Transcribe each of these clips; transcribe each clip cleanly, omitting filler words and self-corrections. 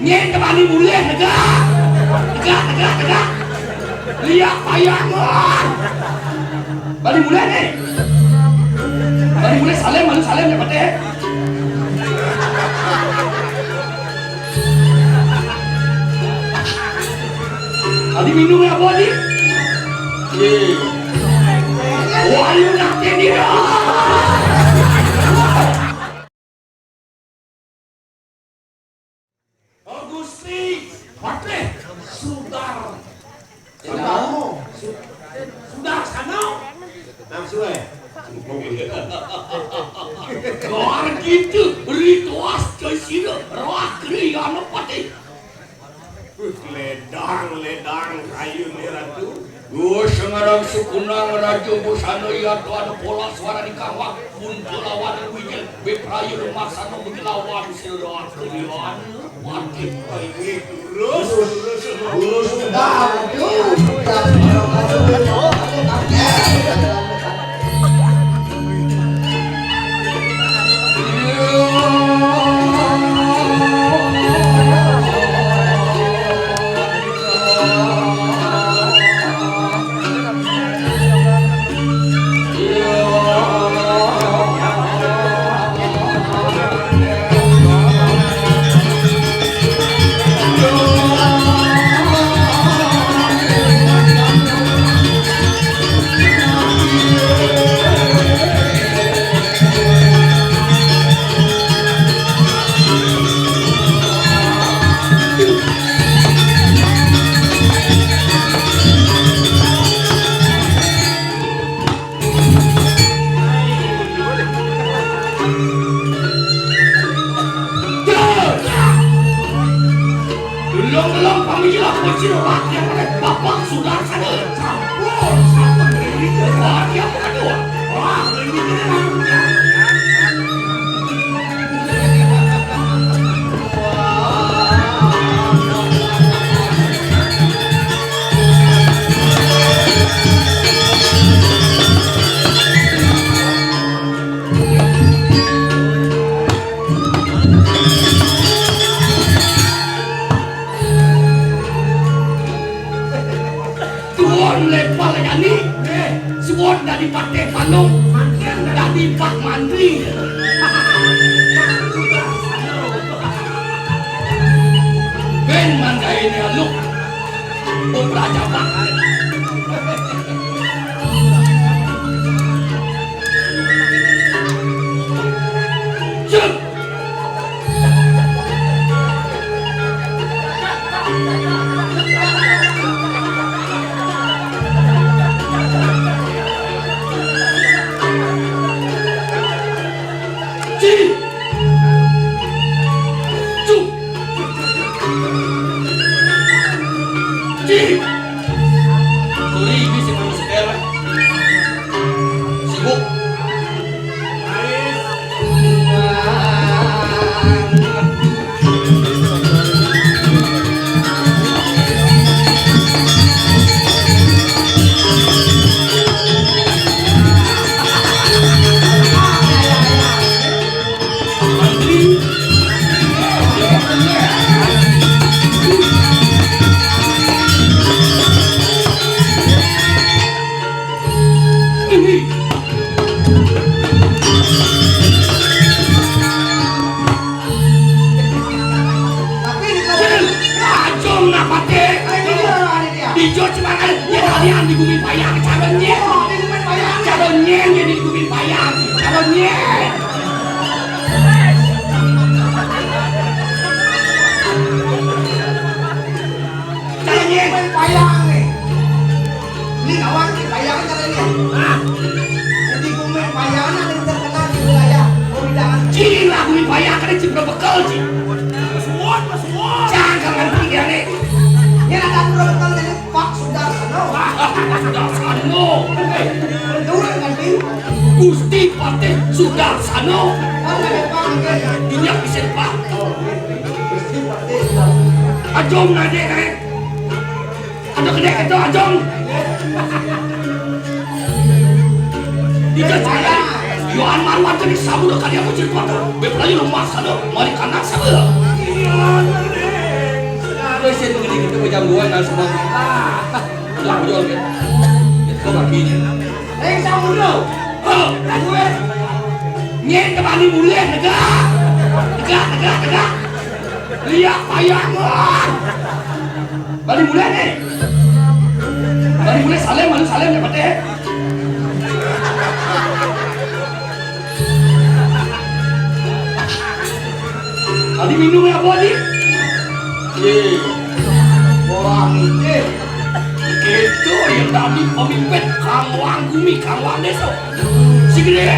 Nyen kembali mulai tegak. Lihat bayangan. Balik mulai nih. Balik mulai salem ya Pak Teh. Tadi minum ya Bu Adi? Wah, lu nanti dia. Gusti, Pak Teh, Sudar. Sudah sana. Langsung ya. Luar gitu, rituas coy sini, roh krian pati. Ledang kayu nih ratu. Sengarang sukunang rajo busana ya tuan pola suara di kawak muncul lawan wijil beprayu maksana lawan sirah krian pati. Terus. Belum pamilah kecil rakyat oleh bapak sudah sadar. Campur diri rakyat kedua. Wah, ini lepal yani sebut dari Pak Panung dari Pak Mandri ben mandai ini lu Praja Pak cek kalian digubin payang calonnya jadi digubin payang calonnya payang nih ini kawan payang calonnya jadi digubin payang ada terkenal di wilayah Pemindahan ciri laguin payang kan cipro bekal sih semua jangan ngerti ya nih ini ada cipro bekal dari Pak Sudarsano Gusti Patih Sudarsano dunia bisa Pak Ajong nade ada kedek itu Ajong Dija saya yo bahan marwan jadi sabu do kali aku cerita tuh. Beprayu rumah sana mari kanak sabu. Terus itu gini gitu jam 2 dan semua. Lah jual kan. Itu baginya. Sabu do. Oh, gue. Nyen kembali bulan negak. Negak. Lihat bayangan. Balik bulan nih. Balik bulan salem ya Pak Teh. Tadi minum ya Bu Adi? Orang itu. Itu yang tadi pemimpin Kang Wang Gumi, Kang Wang Deso. Si gede.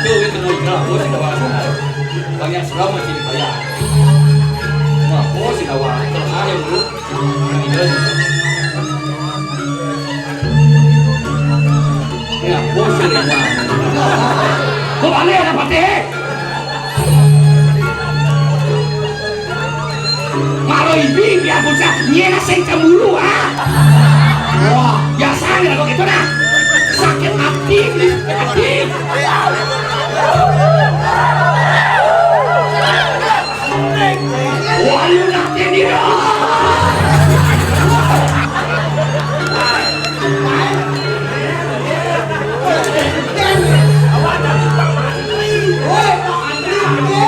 Itu no ikrah, bos si dawa. Banyak sudah masih dibayar. Nah, bos si dawa, terus ada dulu. Ya, bos si dawa. Kok balik ada Patih? Malo ibi biar bocah nyena sing cemburu ah. Wah, biasa nih kalau gitu nah. Sakit hati. Wah, lu nanti dia.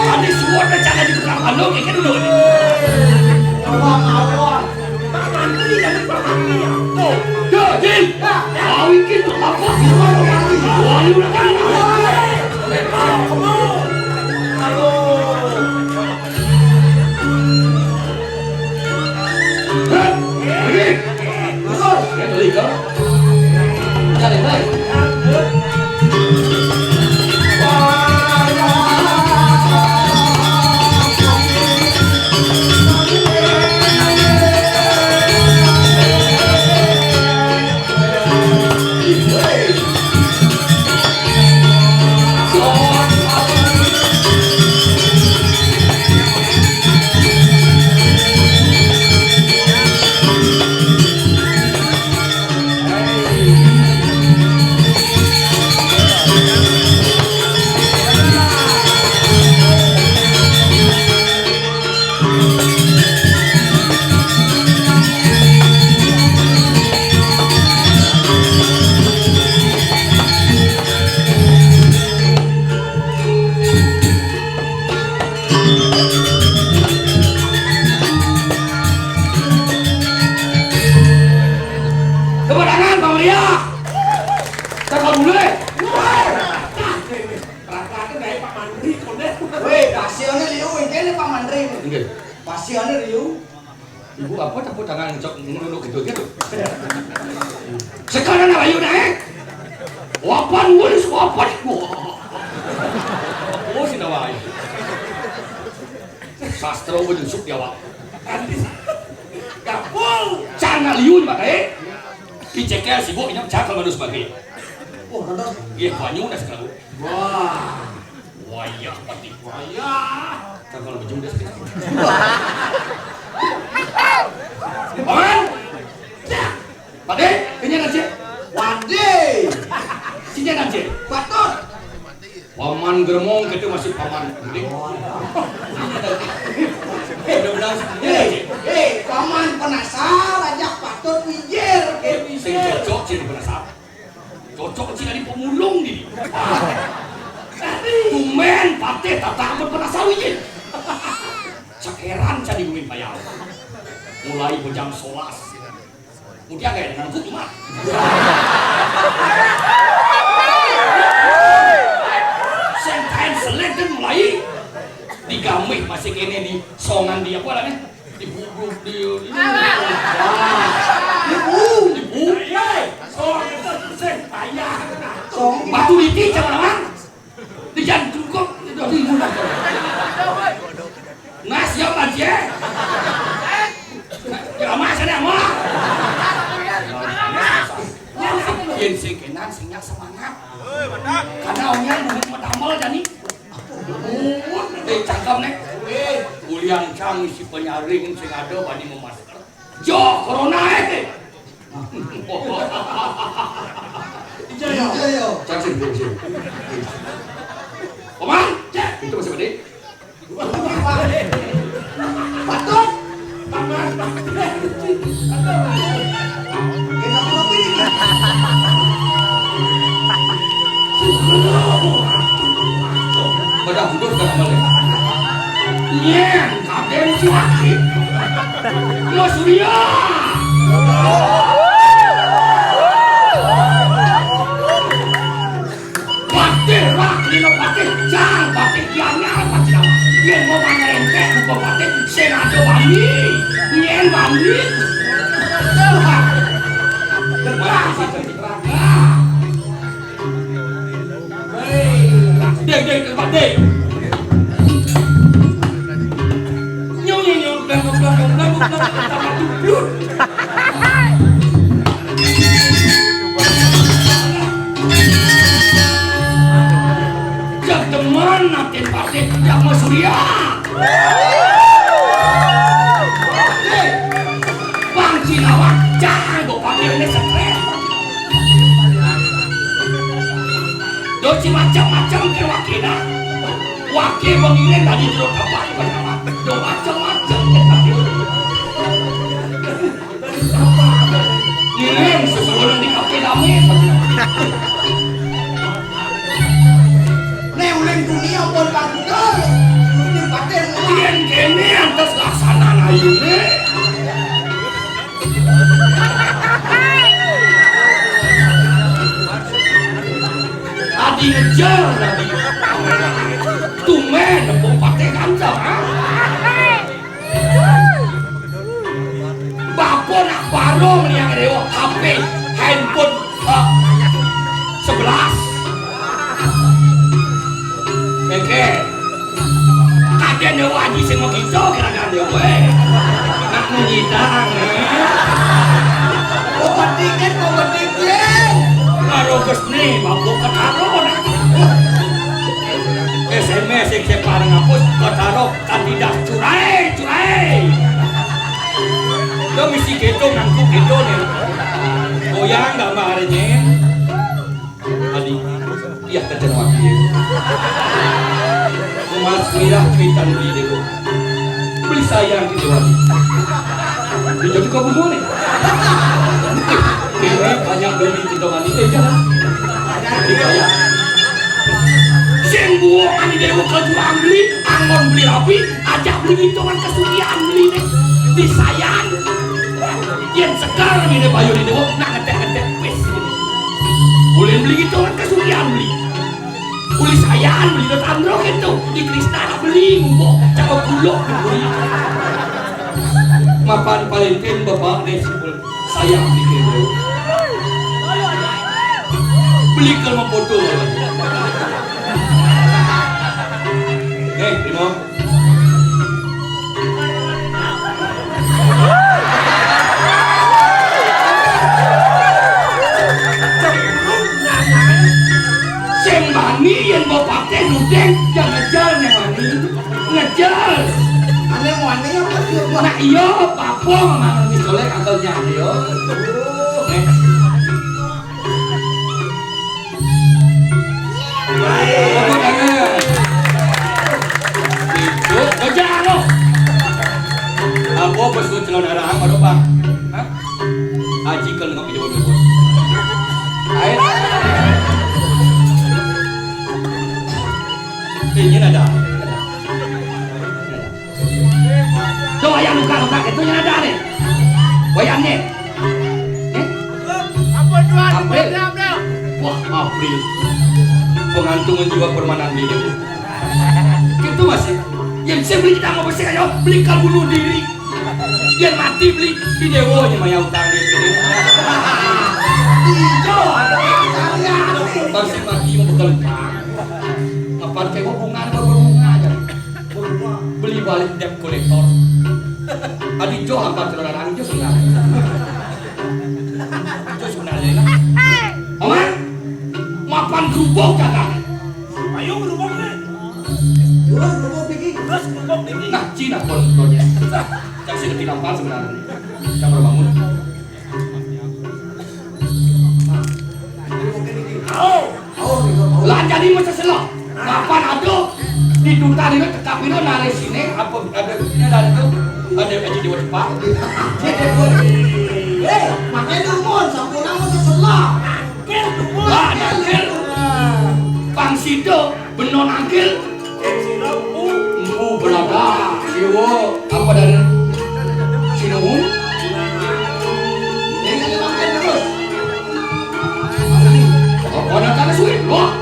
Ada semua rencana di tukang balong kayak dulu. Awang. Pak Mantri jadi Pak Mantri ya. Tuh. Jin. Kau ingin apa? Wah, lu nanti. Pasiannya Riu. Ibu apa tepuk tangan ngecok nunduk gitu. Sekarang apa yuk naik? Wapan wulis wapan. Oh si nawai. Sastra bujusuk dia wak. Gapul. Jangan liun pakai. Dicekel si bu ini cakal manus pakai. Oh nonton. Iya banyu dah sekarang. Wah. Wayah pati. Wayah. Cakal bujung dah sekarang. Paman. Pade, kenyan aja. Wade. Sinya aja. Patut. Paman Germong itu masih paman gede. Benar-benar Paman penasar aja patut wijir. sing cocok jadi penasar. Cocok sih dari pemulung ini. Tumen pate tak berpenasar wijir. Cekeran jadi gumin payah. Mulai jam 11. Kemudian kayak dengan kuk cuma. Sentahin seleden mulai digamik masih kene di songan dia apa namanya? Dibubuk di batu liti jangan di jantung kok nah siap aja ya mas ada mah yen sing kenan sing nyak semangat karena orang mungkin medamel jani cangkem nek ulian cang si penyaring sing ada bani memasker Jo corona Ijoyo. Caksin. Oman, cek itu masih gede. Patut. Kita mau pilih. Pada budur kan amalnya. Nyen, kapten cuaki. Mas Surya. Pakai rak lino pakai jang pakai kiannya apa sih nama? Nyen mau mana ente bukan pakai senado bami. Nyen bami. Dek, tempat dek. Nyonya, jak teman natin pasti yang mau Surya. Bang Cinawa, jangan go pakai ini stres. Doci macam-macam ke wakina. Wakil mengirim tadi terus kapan bernama. Do macam-macam ke tadi. Ngirim sesuatu di kafe dami. Neuleng dunia pun panggil. Ini paten. Kian kene antas laksana ayune. Adi ngejar tadi. Tumen nempung pakai kancam. Bapak nak baru yang dewa HP handphone 11. Oke. Kajian dewa haji sing mau kisah kira-kira dewa. Nak menyitang Obat dikit. Karo kesni bapak ketaro nak. SMS yang saya parang ngapus ketaro kandidat curai. Lo misi gitu ngangkuk gitu nih. Goyang gak marahnya. Adi, iya kejar wakil. Mas Wirah cuitan beli deh kok. Beli sayang gitu Adi. Dia juga bumbu nih. Ini banyak beli hitungan ini jangan. Dibayar. Sing buah ani dewa kejuang beli, angon beli rapi, ajak beli hitungan kesulian beli deh. Disayang. Yang sekarang ini bayu di dewa nak ngetek pes ini. Boleh beli hitungan kesulian beli. Boleh sayang beli dot andro gitu. Di Kristana beli mbok, cakap gulok beli. Mapan Valentine bapak deh sayang bikin dewa. Beli kalau foto. Primo. Sembani yang mau pakai nudeng yang ngejar nih mani. Ngejar. Aneh wani apa sih? Nah iya, papa memang misalnya akalnya yo. Apa kangen? Itu kerja lo. Apa bos celana darah apa bang? Hah? Haji kalau ngopi di bawah bos. Air. Ini ada. Tuh ayam luka itu yang ada nih. Wayangnya. Apa jual? April. Wah, April. Pengantungan jiwa permanen di dewa. Itu masih. Yang saya beli kita mau bersih ayo beli kalau bunuh diri. Yang mati beli di dewa nya mah yang utang di sini. Hijau ada masih mati mau bekal utang. Apa kayak bunga aja. Beli balik debt kolektor. Adik Jo apa celana Jo sebenarnya. Jo sebenarnya kan. Oman, mapan gerubuk kakak. Ayo gerubuk nih. Terus berapa bikin? Terus gerubuk nih. Nah, Cina kontonya. Cak sih nampak sebenarnya. Cak baru bangun. Lah jadi masa selok. Kapan ada di duta ini tekapino nari sini apa ada ini dari itu ada aja di Jepang. Makanya umur sampurna masa selak. Lah nangkil. Pangsido benon nangkil. Empu berada. Siwo apa dari Sinuhun? Ini kan makan terus. Pada tanah suwe, wah,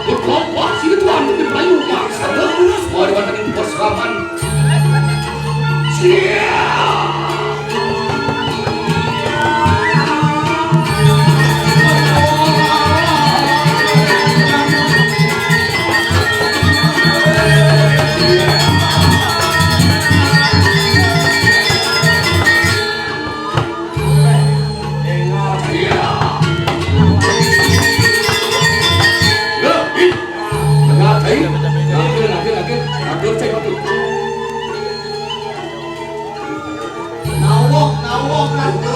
wah, sini tuan, di Melayu, wah, terus, wah, dibandingin bos Raman. Nawok nanti.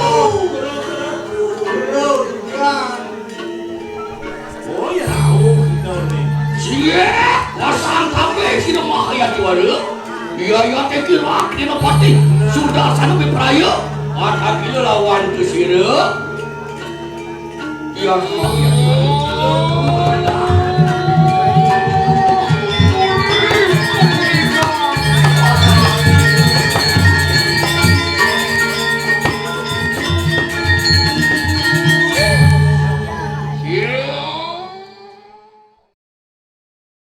Oh ya tahu nih. Cie, wasang kafe sini mah ya juara. Dia ya tekilak di pati. Sudah sana bepraya. Ada gila lawan ke sini. Dia mah ya juara.